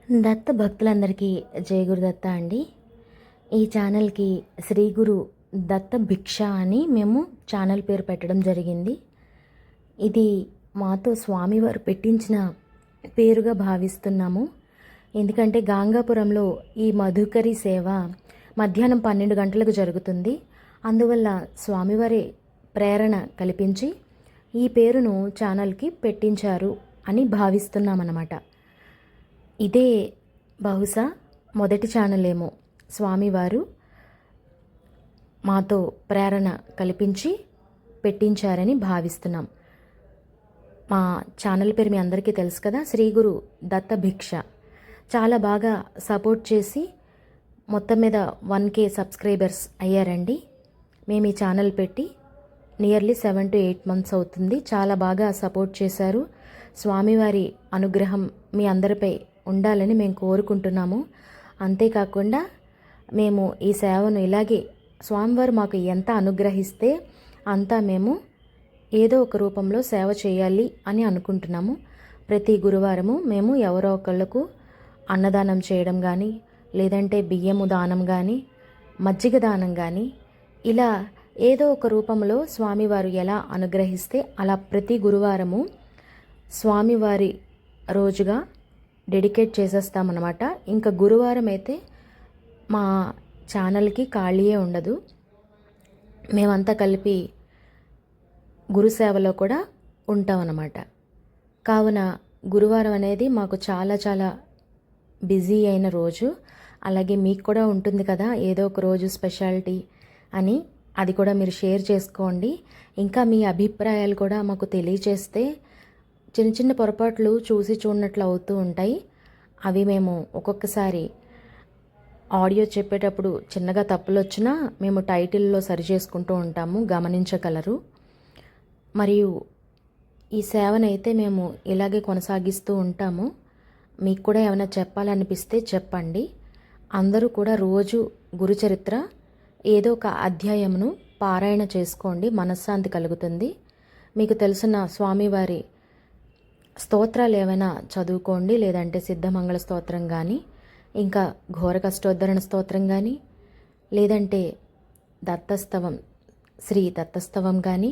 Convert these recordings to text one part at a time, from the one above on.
దత్త భక్తులందరికీ జై గురుదత్త అండి. ఈ ఛానల్కి శ్రీ గురు దత్త భిక్ష అని మేము ఛానల్ పేరు పెట్టడం జరిగింది. ఇది మాతో స్వామివారు పెట్టించిన పేరుగా భావిస్తున్నాము. ఎందుకంటే గాంగాపురంలో ఈ మధుకరి సేవ మధ్యాహ్నం 12 గంటలకు జరుగుతుంది. అందువల్ల స్వామివారి ప్రేరణ కల్పించి ఈ పేరును ఛానల్కి పెట్టించారు అని భావిస్తున్నామన్నమాట. ఇదే బహుశా మొదటి ఛానల్ ఏమో స్వామివారు మాతో ప్రేరణ కల్పించి పెట్టించారని భావిస్తున్నాం. మా ఛానల్ పేరు మీ అందరికీ తెలుసు కదా, శ్రీ గురు దత్త భిక్ష. చాలా బాగా సపోర్ట్ చేసి మొత్తం మీద 1K సబ్స్క్రైబర్స్ అయ్యారండి. మేము ఈ ఛానల్ పెట్టి నియర్లీ 7 to 8 months అవుతుంది. చాలా బాగా సపోర్ట్ చేశారు. స్వామివారి అనుగ్రహం మీ అందరిపై ఉండాలని మేము కోరుకుంటున్నాము. అంతేకాకుండా మేము ఈ సేవను ఇలాగే స్వామివారు మాకు ఎంత అనుగ్రహిస్తే అంతా మేము ఏదో ఒక రూపంలో సేవ చేయాలి అని అనుకుంటున్నాము. ప్రతి గురువారము మేము ఎవరో ఒకళ్ళకు అన్నదానం చేయడం కానీ, లేదంటే బియ్యము దానం కానీ, మజ్జిగ దానం కానీ, ఇలా ఏదో ఒక రూపంలో స్వామివారు ఎలా అనుగ్రహిస్తే అలా ప్రతి గురువారము స్వామివారి రోజుగా డెడికేట్ చేసేస్తామన్నమాట. ఇంకా గురువారం అయితే మా ఛానల్కి ఖాళీయే ఉండదు. మేమంతా కలిపి గురుసేవలో కూడా ఉంటామన్నమాట. కావున గురువారం అనేది మాకు చాలా చాలా బిజీ అయిన రోజు. అలాగే మీకు కూడా ఉంటుంది కదా ఏదో ఒక రోజు స్పెషాలిటీ అని, అది కూడా మీరు షేర్ చేసుకోండి. ఇంకా మీ అభిప్రాయాలు కూడా మాకు తెలియజేస్తే చిన్న చిన్న పొరపాట్లు చూసి చూడనట్లు అవుతూ ఉంటాయి. అవి మేము ఒక్కొక్కసారి ఆడియో చెప్పేటప్పుడు చిన్నగా తప్పులు వచ్చినా మేము టైటిల్లో సరి చేసుకుంటూ ఉంటాము, గమనించగలరు. మరియు ఈ సేవనైతే మేము ఇలాగే కొనసాగిస్తూ ఉంటాము. మీకు కూడా ఏమైనా చెప్పాలనిపిస్తే చెప్పండి. అందరూ కూడా రోజు గురుచరిత్ర ఏదో ఒక అధ్యాయమును పారాయణ చేసుకోండి, మనశ్శాంతి కలుగుతుంది. మీకు తెలిసిన స్వామివారి స్తోత్రాలు ఏమైనా చదువుకోండి, లేదంటే సిద్ధమంగళ స్తోత్రం కానీ, ఇంకా ఘోర కష్టోద్ధరణ స్తోత్రం కానీ, లేదంటే దత్తస్తవం శ్రీ దత్తస్తవం కానీ,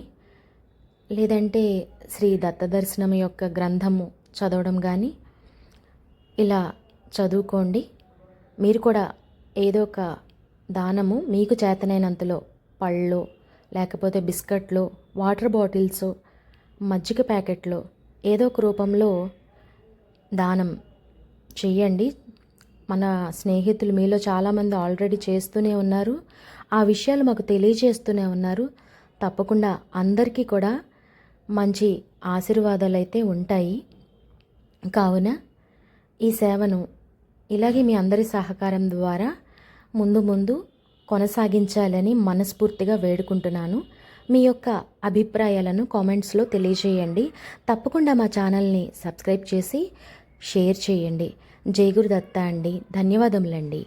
లేదంటే శ్రీ దత్త దర్శనం యొక్క గ్రంథము చదవడం కానీ, ఇలా చదువుకోండి. మీరు కూడా ఏదో ఒక దానము మీకు చేతనైనంతలో పళ్ళు, లేకపోతే బిస్కెట్లు, వాటర్ బాటిల్స్, మజ్జిగ ప్యాకెట్లు ఏదో ఒక రూపంలో దానం చెయ్యండి. మన స్నేహితులు మీలో చాలామంది ఆల్రెడీ చేస్తూనే ఉన్నారు. ఆ విషయాలు మాకు తెలియజేస్తూనే ఉన్నారు. తప్పకుండా అందరికీ కూడా మంచి ఆశీర్వాదాలు అయితే ఉంటాయి. కావున ఈ సేవను ఇలాగే మీ అందరి సహకారం ద్వారా ముందు కొనసాగించాలని మనస్ఫూర్తిగా వేడుకుంటున్నాను. మీ యొక్క అభిప్రాయాలను కామెంట్స్లో తెలియజేయండి. తప్పకుండా మా ఛానల్ని సబ్స్క్రైబ్ చేసి షేర్ చేయండి. జై గురుదత్త అండి. ధన్యవాదములండి.